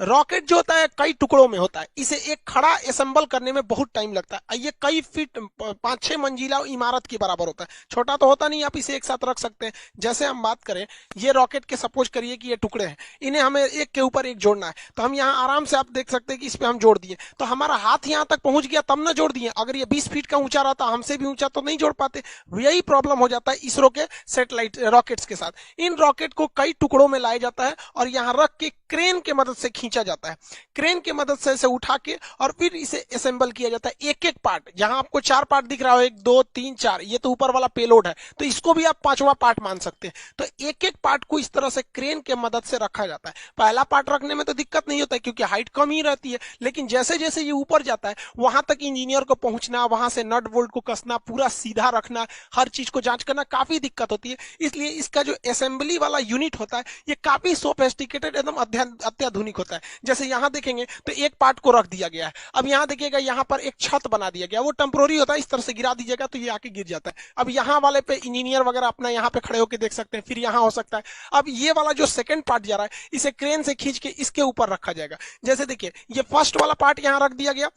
Rocket जो होता है कई टुकड़ों में होता है, इसे एक खड़ा असेंबल करने में बहुत टाइम लगता है। ये कई फीट 5-6 मंजिला इमारत के बराबर होता है, छोटा तो होता नहीं, आप इसे एक साथ रख सकते हैं। जैसे हम बात करें, ये रॉकेट के सपोज करिए कि ये टुकड़े हैं, इन्हें हमें एक के ऊपर एक जोड़ना है, तो हम यहाँ आराम से आप देख सकते हैं कि इस पे हम जोड़ दिए, तो हमारा हाथ यहाँ तक पहुंच गया तब ना जोड़ दिए। अगर ये 20 फीट का ऊंचा रहता, हमसे भी ऊंचा, तो नहीं जोड़ पाते। यही प्रॉब्लम हो जाता है इसरो के सैटेलाइट रॉकेट्स के साथ। इन रॉकेट को कई टुकड़ों में लाया जाता है और यहाँ रख के क्रेन के मदद से खींचा जाता है। क्रेन की मदद से इसे उठा के और फिर इसे असेंबल किया जाता है, एक एक पार्ट। जहां आपको 4 पार्ट दिख रहा हो, 1 2 3 4, ये तो ऊपर वाला पेलोड है, तो इसको भी आप 5वां पार्ट मान सकते हैं। तो एक एक पार्ट को इस तरह से क्रेन के मदद से रखा जाता है। पहला पार्ट रखने में तो दिक्कत नहीं होता है क्योंकि हाइट कम ही रहती है, लेकिन जैसे जैसे ये ऊपर जाता है वहां तक इंजीनियर को पहुंचना, वहां से नट बोल्ट को कसना, पूरा सीधा रखना, हर चीज को जांच करना काफी दिक्कत होती है। इसलिए इसका जो असेंबली वाला यूनिट होता है ये काफी सोफिस्टिकेटेड, एकदम अत्याधुनिक होता है। जैसे यहाँ देखेंगे तो एक पार्ट को रख दिया गया है। अब यहाँ देखिएगा, यहाँ पर एक छत बना दिया गया, वो टेम्पोररी होता है, इस तरह से गिरा दीजिएगा तो ये आके गिर जाता है। अब यहाँ वाले पे इंजीनियर वगैरह अपना यहाँ पे खड़े होकर देख सकते हैं, फिर यहाँ हो सकता है। अब ये वाला जो सेकंड पार्ट जा रहा है, इसे क्रेन से खींच के इसके ऊपर रखा जाएगा। जैसे देखिए, ये फर्स्ट वाला पार्ट यहाँ रख दिया गया,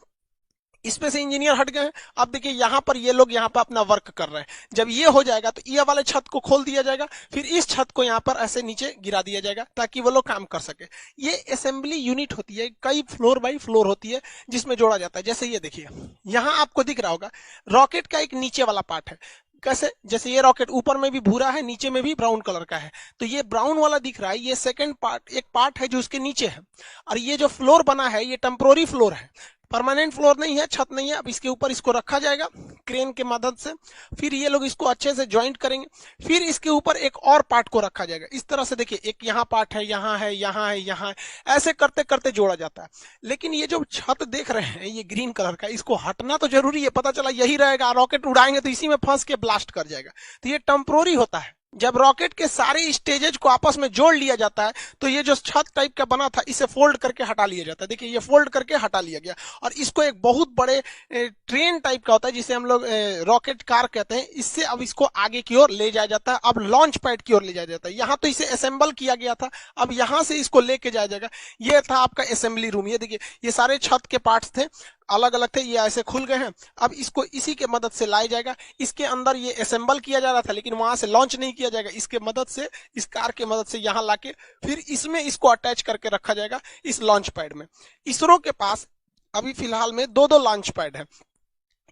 इसमें से इंजीनियर हट गए हैं। अब देखिए यहाँ पर ये लोग यहाँ पर अपना वर्क कर रहे हैं। जब ये हो जाएगा तो ये वाले छत को खोल दिया जाएगा, फिर इस छत को यहाँ पर ऐसे नीचे गिरा दिया जाएगा ताकि वो लोग काम कर सके। ये असेंबली यूनिट होती है, कई फ्लोर बाई फ्लोर होती है जिसमें जोड़ा जाता है। जैसे ये देखिए, यहाँ आपको दिख रहा होगा रॉकेट का एक नीचे वाला पार्ट है। कैसे? जैसे ये रॉकेट ऊपर में भी भूरा है, नीचे में भी ब्राउन कलर का है, तो ये ब्राउन वाला दिख रहा है, ये सेकंड पार्ट, एक पार्ट है जो उसके नीचे है। और ये जो फ्लोर बना है ये टेम्पोररी फ्लोर है, परमानेंट फ्लोर नहीं है, छत नहीं है। अब इसके ऊपर इसको रखा जाएगा क्रेन के मदद से, फिर ये लोग इसको अच्छे से ज्वाइंट करेंगे, फिर इसके ऊपर एक और पार्ट को रखा जाएगा। इस तरह से देखिए, एक यहाँ पार्ट है, यहाँ है, यहाँ है, यहाँ है, ऐसे करते करते जोड़ा जाता है। लेकिन ये जो छत देख रहे हैं ये ग्रीन कलर का, इसको हटना तो जरूरी है, पता चला यही रहेगा, रॉकेट उड़ाएंगे तो इसी में फंस के ब्लास्ट कर जाएगा। तो ये टेम्पोररी होता है। जब रॉकेट के सारे स्टेजेज को आपस में जोड़ लिया जाता है तो ये जो छत टाइप का बना था इसे फोल्ड करके हटा लिया जाता है। देखिए, ये फोल्ड करके हटा लिया गया और इसको एक बहुत बड़े ट्रेन टाइप का होता है जिसे हम लोग रॉकेट कार कहते हैं, इससे अब इसको आगे की ओर ले जाया जाता है। अब लॉन्च पैड की ओर ले जाया जाता है। यहाँ तो इसे असेंबल किया गया था, अब यहाँ से इसको लेके जाया जाएगा। ये था आपका असेंबली रूम। ये देखिए, ये सारे छत के पार्ट्स थे, अलग अलग थे, ये ऐसे खुल गए हैं। अब इसको इसी के मदद से लाया जाएगा। इसके अंदर ये असेंबल किया जा रहा था लेकिन वहां से लॉन्च नहीं किया जाएगा, इसके मदद से, इस कार के मदद से यहाँ लाके फिर इसमें इसको अटैच करके रखा जाएगा इस लॉन्च पैड में। इसरो के पास अभी फिलहाल में 2-2 लॉन्च पैड है।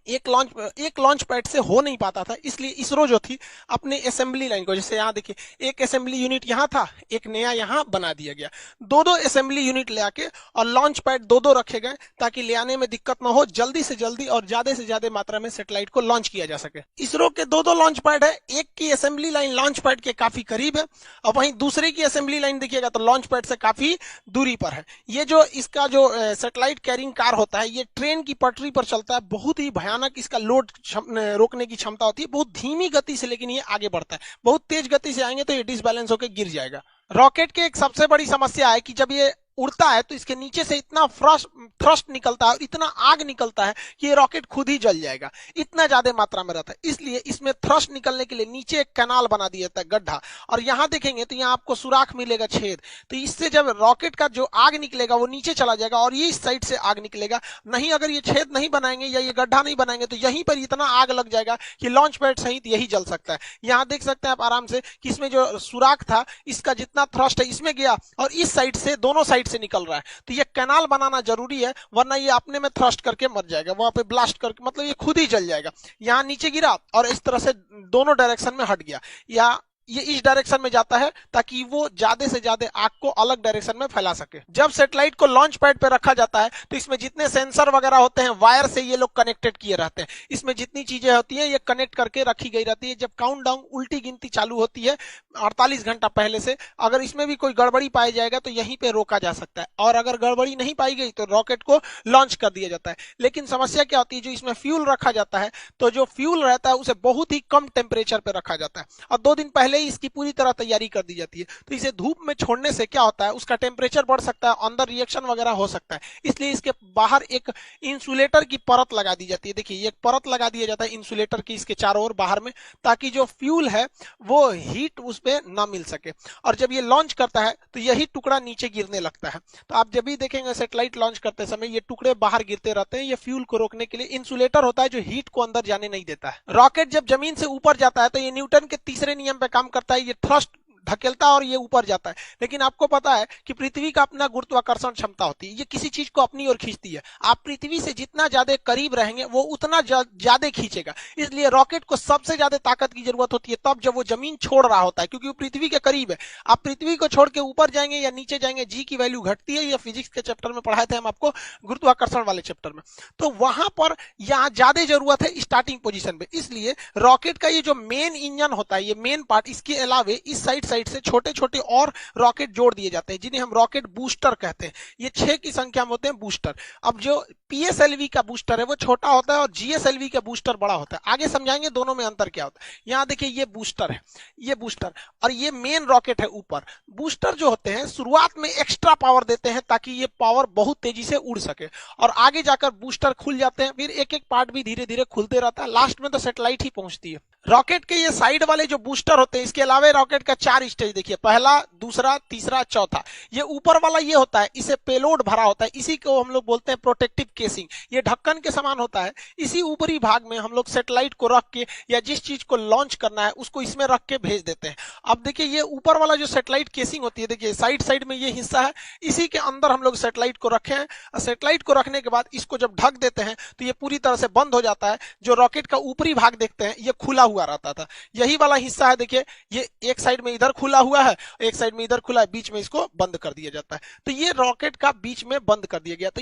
एक लॉन्च पैड से हो नहीं पाता था, इसलिए इसरो जो थी अपने असेंबली लाइन को, जैसे यहाँ देखिए एक असेंबली यूनिट यहाँ था, एक नया यहाँ बना दिया गया, 2-2 असेंबली यूनिट ले आके और लॉन्च पैड 2-2 रखे गए ताकि ले आने में दिक्कत ना हो, जल्दी से जल्दी और ज्यादा से ज्यादा मात्रा में सैटेलाइट को लॉन्च किया जा सके। इसरो के 2-2 लॉन्च पैड है, एक की असेंबली लाइन लॉन्च पैड के काफी करीब है और वहीं दूसरे की असेंबली लाइन देखिएगा तो लॉन्च पैड से काफी दूरी पर है। ये जो इसका जो सैटेलाइट कैरिंग कार होता है ये ट्रेन की पटरी पर चलता है, बहुत ही भयानक इसका लोड रोकने की क्षमता होती है, बहुत धीमी गति से लेकिन ये आगे बढ़ता है। बहुत तेज गति से आएंगे तो ये डिसबैलेंस होकर गिर जाएगा। रॉकेट की एक सबसे बड़ी समस्या है कि जब ये उड़ता है तो इसके नीचे से इतना थ्रस्ट निकलता है और इतना आग निकलता है कि ये रॉकेट खुद ही जल जाएगा, इतना ज्यादा मात्रा में रहता है। इसलिए इसमें थ्रस्ट निकलने के लिए नीचे एक कैनाल बना दिया जाता है, गड्ढा, और यहाँ देखेंगे तो यहाँ आपको सुराख मिलेगा, छेद। तो इससे जब रॉकेट का जो आग निकलेगा वो नीचे चला जाएगा और ये इस साइड से आग निकलेगा। नहीं, अगर ये छेद नहीं बनाएंगे या ये गड्ढा नहीं बनाएंगे तो यहीं पर इतना आग लग जाएगा कि लॉन्च पैड सहित यही जल सकता है। यहाँ देख सकते हैं आप आराम से कि इसमें जो सुराख था इसका जितना थ्रस्ट है इसमें गया और इस साइड से, दोनों साइड से निकल रहा है। तो ये कैनाल बनाना जरूरी है, वरना ये अपने में थ्रस्ट करके मर जाएगा, वहां पे ब्लास्ट करके, मतलब ये खुद ही जल जाएगा। यहाँ नीचे गिरा और इस तरह से दोनों डायरेक्शन में हट गया, या ये इस डायरेक्शन में जाता है ताकि वो ज्यादा से ज्यादा आग को अलग डायरेक्शन में फैला सके। जब सैटेलाइट को लॉन्च पैड पे रखा जाता है तो इसमें जितने सेंसर वगैरह होते हैं वायर से ये लोग कनेक्टेड किए रहते हैं। इसमें जितनी चीजें होती हैं ये कनेक्ट करके रखी गई रहती है। जब काउंटडाउन, उल्टी गिनती चालू होती है 48 घंटा पहले से, अगर इसमें भी कोई गड़बड़ी पाई जाएगा तो यहीं पे रोका जा सकता है, और अगर गड़बड़ी नहीं पाई गई तो रॉकेट को लॉन्च कर दिया जाता है। लेकिन समस्या क्या होती है, जो इसमें फ्यूल रखा जाता है तो जो फ्यूल रहता है उसे बहुत ही कम टेम्परेचर पे रखा जाता है और 2 दिन पहले ही इसकी पूरी तरह तैयारी कर दी जाती है। तो इसे धूप में छोड़ने से क्या होता है, उसका टेम्परेचर बढ़ सकता है, अंदर रिएक्शन वगैरह हो सकता है, इसलिए इसके बाहर एक इंसुलेटर की परत लगा दी जाती है। देखिए एक परत लगा दिया जाता है इंसुलेटर की इसके चारों ओर बाहर में, ताकि जो फ्यूल है वो हीट उस पर ना मिल सके। और जब ये लॉन्च करता है तो यही टुकड़ा नीचे गिरने लगता है। तो आप जब भी देखेंगे सैटेलाइट लॉन्च करते समय ये टुकड़े बाहर गिरते रहते हैं, ये फ्यूल को रोकने के लिए इंसुलेटर होता है जो हीट को अंदर जाने नहीं देता है। रॉकेट जब जमीन से ऊपर जाता है तो ये न्यूटन के तीसरे नियम पे काम करता है, ये थ्रस्ट धकेलता है और ये ऊपर जाता है। लेकिन आपको पता है कि पृथ्वी का अपना गुरुत्वाकर्षण क्षमता होती है, ये किसी चीज को अपनी ओर खींचती है। आप पृथ्वी से जितना ज्यादा करीब रहेंगे वो उतना ज्यादा खींचेगा, इसलिए रॉकेट को सबसे ज्यादा ताकत की जरूरत होती है तब जब वो जमीन छोड़ रहा होता है, क्योंकि वो पृथ्वी के करीब है। आप पृथ्वी को छोड़ के ऊपर जाएंगे या नीचे जाएंगे, जी की वैल्यू घटती है, ये फिजिक्स के चैप्टर में पढ़ाए थे हम आपको, गुरुत्वाकर्षण वाले चैप्टर में। तो वहां पर यहाँ ज्यादा जरूरत है स्टार्टिंग पोजिशन पे, इसलिए रॉकेट का ये जो मेन इंजन होता है, ये मेन पार्ट, इसके अलावे इस साइड से छोटे छोटे और रॉकेट जोड़ दिए जाते हैं जिन्हें हम रॉकेट बूस्टर कहते हैं। ये 6 की संख्या में होते हैं बूस्टर। अब जो पीएसएलवी का बूस्टर है वो छोटा होता है और जीएसएलवी का बूस्टर बड़ा होता है। आगे समझाएंगे दोनों में अंतर क्या होता है। यहाँ देखिए ये बूस्टर है, ये बूस्टर, और ये मेन रॉकेट है ऊपर। बूस्टर जो होते हैं शुरुआत में एक्स्ट्रा पावर देते हैं ताकि ये पावर बहुत तेजी से उड़ सके, और आगे जाकर बूस्टर खुल जाते हैं, फिर एक एक पार्ट भी धीरे धीरे खुलते रहता है, लास्ट में तो सैटेलाइट ही पहुंचती है। रॉकेट के ये साइड वाले जो बूस्टर होते हैं, इसके अलावा रॉकेट का 4 स्टेज देखिए, पहला, दूसरा, तीसरा, चौथा। ये ऊपर वाला ये होता है, इसे पेलोड भरा होता है, इसी को हम लोग बोलते हैं प्रोटेक्टिव केसिंग। ये ढक्कन के समान होता है, इसी ऊपरी भाग में हम लोग सैटेलाइट को रख के या जिस चीज को लॉन्च करना है उसको इसमें रख के भेज देते हैं। अब देखिए ये ऊपर वाला जो सैटेलाइट केसिंग होती है, देखिए साइड साइड में ये हिस्सा है, इसी के अंदर हम लोग सैटेलाइट को रखे हैं। सैटेलाइट को रखने के बाद इसको जब ढक देते हैं तो ये पूरी तरह से बंद हो जाता है। जो रॉकेट का ऊपरी भाग देखते हैं ये खुला हुआ रहता था, यही वाला हिस्सा है, देखिए ये एक साइड में इधर खुला हुआ है, एक साइड में इधर खुला है, बीच में इसको बंद कर दिया जाता है। तो ये रॉकेट का बीच में बंद कर दिया गया। तो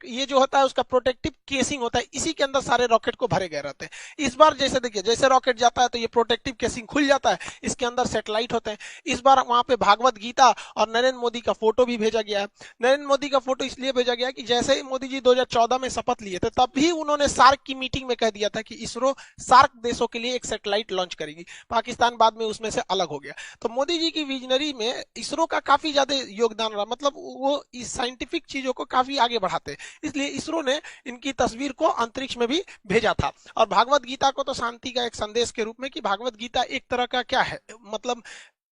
ये जो होता है उसका प्रोटेक्टिव केसिंग होता है, इसी के अंदर सारे रॉकेट को भरे गए रहते हैं। इस बार जैसे देखिए जैसे रॉकेट जाता है तो ये प्रोटेक्टिव केसिंग खुल जाता है, इसके अंदर सैटेलाइट होते हैं। इस बार वहां पे भागवत गीता और नरेंद्र मोदी का फोटो भी भेजा गया है। नरेंद्र मोदी का फोटो इसलिए भेजा गया कि जैसे ही मोदी जी 2014 में शपथ लिए थे तब भी उन्होंने सार्क की मीटिंग में कह दिया था कि इसरो सार्क देशों के लिए एक सैटेलाइट लॉन्च करेगी। पाकिस्तान बाद में उसमें से अलग हो गया। तो मोदी जी की विजनरी में इसरो का काफी ज्यादा योगदान रहा, मतलब वो इस साइंटिफिक चीजों को काफी आगे बढ़ाते हैं, इसलिए इसरो ने इनकी तस्वीर को अंतरिक्ष में भी भेजा था। और भागवत गीता को तो शांति का एक संदेश के रूप में, कि भागवत गीता एक तरह का क्या है, मतलब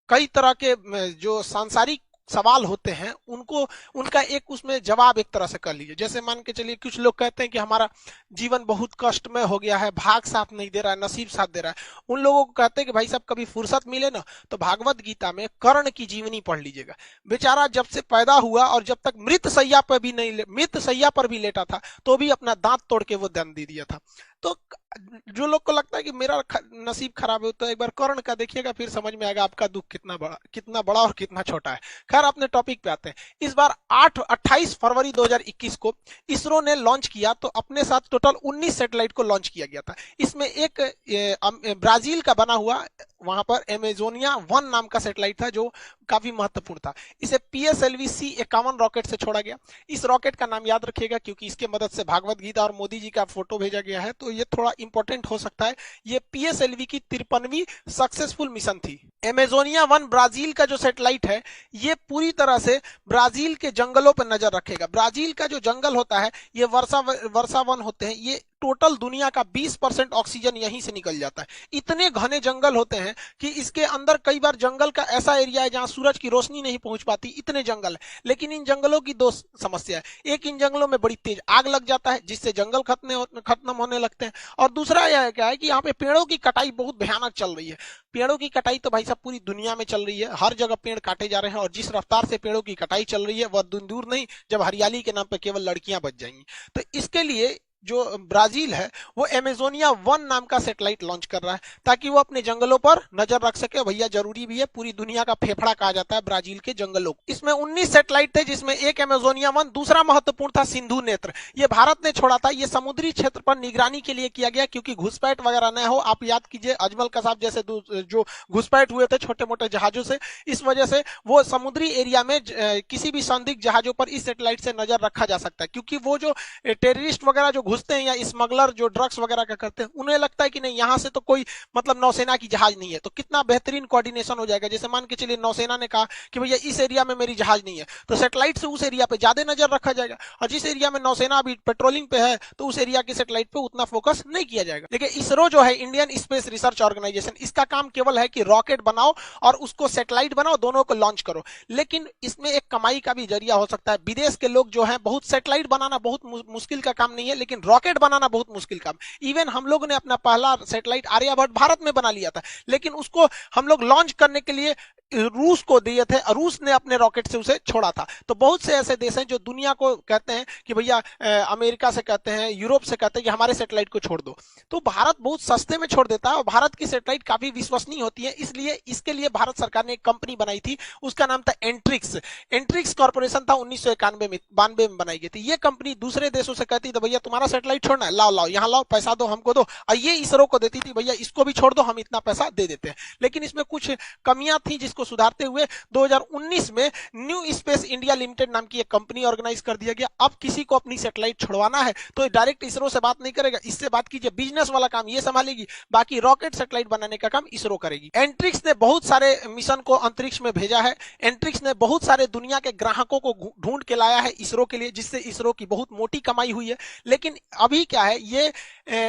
कई तरह के जो सांसारिक सवाल होते हैं उनको, उनका एक उसमें जवाब एक तरह से कर लीजिए। जैसे मान के चलिए कुछ लोग कहते हैं कि हमारा जीवन बहुत कष्टमय हो गया है, भाग साथ नहीं दे रहा है, नसीब साथ दे रहा है। उन लोगों को कहते हैं कि भाई साहब कभी फुर्सत मिले ना तो भागवत गीता में कर्ण की जीवनी पढ़ लीजिएगा। बेचारा जब से पैदा हुआ और जब तक मृत सैया पर भी लेटा था तो भी अपना दांत तोड़ के वो दम दे दिया था। तो जो लोग को लगता है कि मेरा नसीब खराब है तो एक बार कर्ण का देखिएगा, फिर समझ में आएगा आपका दुख कितना बड़ा और कितना छोटा है। खैर अपने टॉपिक पे आते हैं। इस बार 28 फरवरी 2021 को इसरो ने लॉन्च किया, तो अपने साथ टोटल 19 सैटेलाइट को लॉन्च किया गया था। इसमें एक ब्राजील का बना हुआ वहां पर एमेजोनिया 1 नाम का सैटेलाइट था जो काफी महत्वपूर्ण था। इसे PSLV C51 रॉकेट से छोड़ा गया। इस रॉकेट का नाम याद रखिएगा क्योंकि इसके मदद से भागवत गीता और मोदी जी का फोटो भेजा गया है, तो ये थोड़ा इंपॉर्टेंट हो सकता है। ये PSLV की 53वीं सक्सेसफुल मिशन थी। एमेजोनिया 1 ब्राजील का जो सैटेलाइट है ये पूरी तरह से ब्राजील के जंगलों पर नजर रखेगा। ब्राजील का जो जंगल होता है ये वर्षा वन होते हैं, ये टोटल दुनिया का 20% ऑक्सीजन यहीं से निकल जाता है। इतने घने जंगल होते हैं कि इसके अंदर कई बार जंगल का ऐसा एरिया है जहां सूरज की रोशनी नहीं पहुंच पाती, इतने जंगल है। लेकिन इन जंगलों की 2 समस्या है। एक, इन जंगलों में बड़ी तेज आग लग जाता है जिससे जंगल खत्म होने लगते हैं, और दूसरा यह क्या है कि यहाँ पे पेड़ों की कटाई बहुत भयानक चल रही है। पेड़ों की कटाई तो भाई साहब पूरी दुनिया में चल रही है, हर जगह पेड़ काटे जा रहे हैं, और जिस रफ्तार से पेड़ों की कटाई चल रही है वह दूर नहीं जब हरियाली के नाम पर केवल लड़कियां बच जाएंगी। तो इसके लिए जो ब्राजील है वो एमेजोनिया 1 नाम का सैटेलाइट लॉन्च कर रहा है ताकि वो अपने जंगलों पर नजर रख सके। भैया जरूरी भी है, पूरी दुनिया का फेफड़ा कहा जाता है ब्राजील के जंगलों। इसमें 19 सैटेलाइट थे जिसमें एक एमेजोनिया 1, दूसरा महत्वपूर्ण था सिंधु नेत्र। ये भारत ने छोड़ा था। ये समुद्री क्षेत्र पर निगरानी के लिए किया गया क्योंकि घुसपैठ वगैरह न हो। आप याद कीजिए अजमल कसाब जैसे जो घुसपैठ हुए थे छोटे मोटे जहाजों से, इस वजह से वो समुद्री एरिया में किसी भी संदिग्ध जहाजों पर इस सैटेलाइट से नजर रखा जा सकता है, क्योंकि वो जो टेररिस्ट वगैरह जो घुसते हैं या स्मगलर जो ड्रग्स वगैरह का करते हैं, उन्हें लगता है कि नहीं यहाँ से तो कोई मतलब नौसेना की जहाज नहीं है, तो कितना बेहतरीन कोऑर्डिनेशन हो जाएगा। जैसे मान के चलिए नौसेना ने कहा कि भैया इस एरिया में मेरी जहाज नहीं है, तो सैटेलाइट से उस एरिया पे ज्यादा नजर रखा जाएगा, और जिस एरिया में नौसेना अभी पेट्रोलिंग पे है तो उस एरिया की सैटेलाइट पे उतना फोकस नहीं किया जाएगा। देखिए इसरो जो है, इंडियन स्पेस रिसर्च ऑर्गेनाइजेशन, इसका काम केवल है कि रॉकेट बनाओ और उसको सैटेलाइट बनाओ, दोनों को लॉन्च करो। लेकिन इसमें एक कमाई का भी जरिया हो सकता है। विदेश के लोग जो है, बहुत सैटेलाइट बनाना बहुत मुश्किल का काम नहीं है, लेकिन रॉकेट बनाना बहुत मुश्किल काम। इवन हम लोग ने अपना पहला सैटेलाइट आर्यभट्ट भारत में बना लिया था, लेकिन उसको हम लोग लॉन्च करने के लिए रूस को दिए थे, और रूस ने अपने रॉकेट से उसे छोड़ा था। तो बहुत से ऐसे देश हैं जो दुनिया को कहते हैं कि भैया अमेरिका से कहते हैं, यूरोप से कहते हैं कि हमारे सैटेलाइट को छोड़ दो, तो भारत बहुत सस्ते में छोड़ देता है, और भारत की सैटेलाइट काफी विश्वसनीय होती है। इसलिए इसके लिए भारत सरकार ने एक कंपनी बनाई थी, उसका नाम था एंट्रिक्स। एंट्रिक्स कॉर्पोरेशन था, 1991 में 92 में बनाई गई थी। ये कंपनी दूसरे देशों से कहती थी भैया तुम्हारा सैटेलाइट छोड़ना है, लाओ लाओ यहाँ लाओ, पैसा दो हमको दो, और ये इसरो को देती थी भैया इसको भी छोड़ दो, हम इतना पैसा दे देते हैं। लेकिन इसमें कुछ कमियां थी जिसको सुधारते हुए 2019 में न्यू स्पेस इंडिया लिमिटेड नाम की एक कंपनी ऑर्गेनाइज कर दिया गया। अब किसी को अपनी सैटेलाइट छुड़वाना है तो डायरेक्ट इसरो से बात नहीं करेगा, इससे बात कीजिए, बिजनेस वाला काम ये संभालेगी, बाकी रॉकेट सैटेलाइट बनाने का काम इसरो करेगी। एंट्रिक्स ने बहुत सारे मिशन को अंतरिक्ष में भेजा है। एंट्रिक्स ने बहुत सारे दुनिया के ग्राहकों को ढूंढ के लाया है इसरो के लिए, जिससे इसरो की बहुत मोटी कमाई हुई है। लेकिन अभी क्या है, ये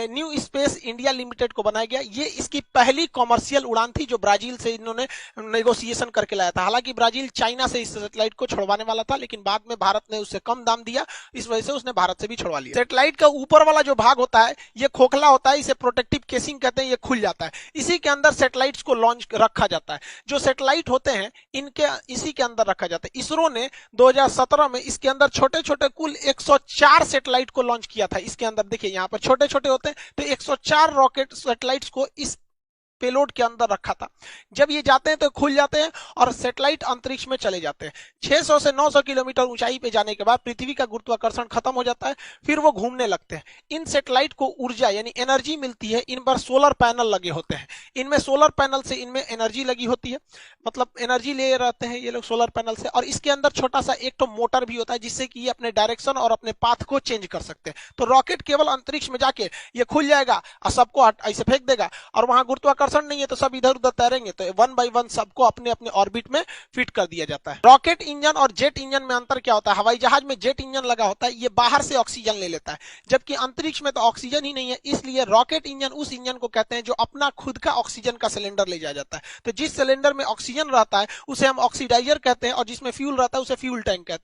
न्यू स्पेस इंडिया लिमिटेड को बनाया गया, ये इसकी पहली कॉमर्शियल उड़ान थी जो ब्राजील से इन्होंने नेगोशिएशन करके लाया था। हालांकि ब्राजील चाइना से इस सैटेलाइट को छुड़वाने वाला था, लेकिन बाद में भारत ने उससे कम दाम दिया, इस वजह से उसने भारत से भी छुड़वा लिया। सैटेलाइट का ऊपर वाला जो भाग होता है ये खोखला होता है, इसे प्रोटेक्टिव केसिंग कहते हैं, ये खुल जाता है, इसी के अंदर सैटेलाइट्स को लॉन्च रखा जाता है। जो सैटेलाइट होते हैं इनके इसी के अंदर रखा जाता है। इसरो ने 2017 में इसके अंदर छोटे छोटे कुल 104 सैटेलाइट को लॉन्च किया था। इसके अंदर देखिए यहाँ पर छोटे छोटे होते हैं, तो 104 रॉकेट सैटेलाइट्स को इस पेलोड के अंदर रखा था। जब ये जाते हैं तो खुल जाते हैं और सैटेलाइट अंतरिक्ष में चले जाते हैं। 600 से 900 किलोमीटर ऊंचाई पे जाने के बाद पृथ्वी का गुरुत्वाकर्षण खत्म हो जाता है, फिर वो घूमने लगते हैं। इन सैटेलाइट को ऊर्जा यानी एनर्जी मिलती है, इन पर सोलर पैनल लगे होते हैं, इनमें सोलर पैनल से इनमें एनर्जी लगी होती है, मतलब एनर्जी ले रहते हैं ये लोग सोलर पैनल से। और इसके अंदर छोटा सा एक तो मोटर भी होता है जिससे कि ये अपने डायरेक्शन और अपने पाथ को चेंज कर सकते हैं। तो रॉकेट केवल अंतरिक्ष में जाके ये खुल जाएगा और सबको ऐसे फेंक देगा, और वहां गुरुत्वाकर्षण नहीं है तो सब इधर उधर तैरेंगे, तो 1 बाय 1 सबको अपने अपने ऑर्बिट में फिट कर दिया जाता है। रॉकेट इंजन और जेट इंजन में अंतर क्या होता है? हवाई जहाज में जेट इंजन लगा होता है, ये बाहर से ऑक्सीजन ले लेता है, जबकि अंतरिक्ष में तो ऑक्सीजन ही नहीं है, इसलिए रॉकेट इंजन उस इंजन को कहते हैं जो अपना खुद का ऑक्सीजन का सिलेंडर ले जाया जाता है। तो जिस सिलेंडर में ऑक्सीजन रहता है उसे हम ऑक्सीडाइजर कहते हैं, और जिसमें फ्यूल रहता है उसे फ्यूल टैंक कहते हैं।